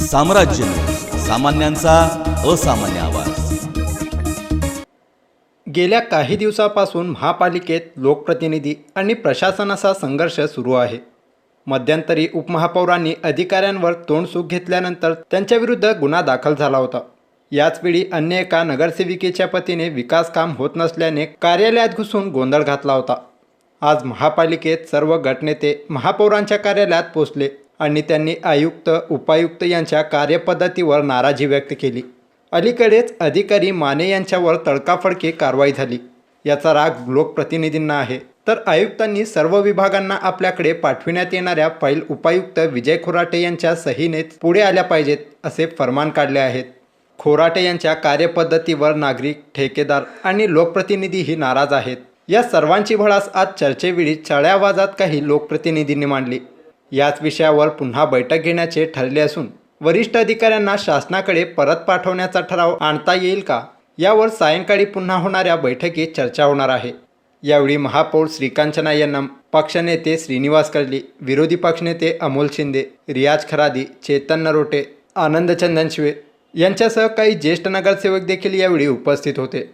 साम्राज्य न्यूज, सामान्यांचा असामान्य आवाज। गेल्या काही दिवसापासून महापालिकेत लोकप्रतिनिधी आणि प्रशासनाचा संघर्ष सुरू आहे। मध्यंतरी उपमहापौरांनी अधिकाऱ्यांवर तोंडसूक घेतल्यानंतर त्यांच्याविरुद्ध गुन्हा दाखल झाला होता। याचवेळी अन्य एका नगरसेविकेच्या पतीने विकास काम होत नसल्याने कार्यालयात घुसून गोंधळ घातला होता। आज महापालिकेत सर्व गटनेते महापौरांच्या कार्यालयात पोहोचले आणि त्यांनी आयुक्त उपायुक्त यांच्या कार्यपद्धतीवर नाराजी व्यक्त केली। अलीकडेच अधिकारी माने यांच्यावर तडकाफडकी कारवाई झाली। याचा राग लोकप्रतिनिधींना आहे, तर आयुक्तांनी सर्व विभागांना आपल्याकडे पाठविण्यात येणाऱ्या फाईल उपायुक्त विजय खोराटे यांच्या सहीनेच पुढे आल्या पाहिजेत असे फरमान काढले आहेत। खोराटे यांच्या कार्यपद्धतीवर नागरिक, ठेकेदार आणि लोकप्रतिनिधीही नाराज आहेत। या सर्वांची भडास आज चर्चेवेळी चढ्या आवाजात काही लोकप्रतिनिधींनी मांडली। याच विषयावर पुन्हा बैठक घेण्याचे ठरले असून वरिष्ठ अधिकाऱ्यांना शासनाकडे परत पाठवण्याचा ठराव आणता येईल का, यावर सायंकाळी पुन्हा होणाऱ्या बैठकीत चर्चा होणार आहे। यावेळी महापौर श्रीकांचना यन्नम, पक्षनेते श्रीनिवास कळली, विरोधी पक्षनेते अमोल शिंदे, रियाज खरादी, चेतन नरोटे, आनंद चंदनशिवे यांच्यासह काही ज्येष्ठ नगरसेवक देखील यावेळी उपस्थित होते।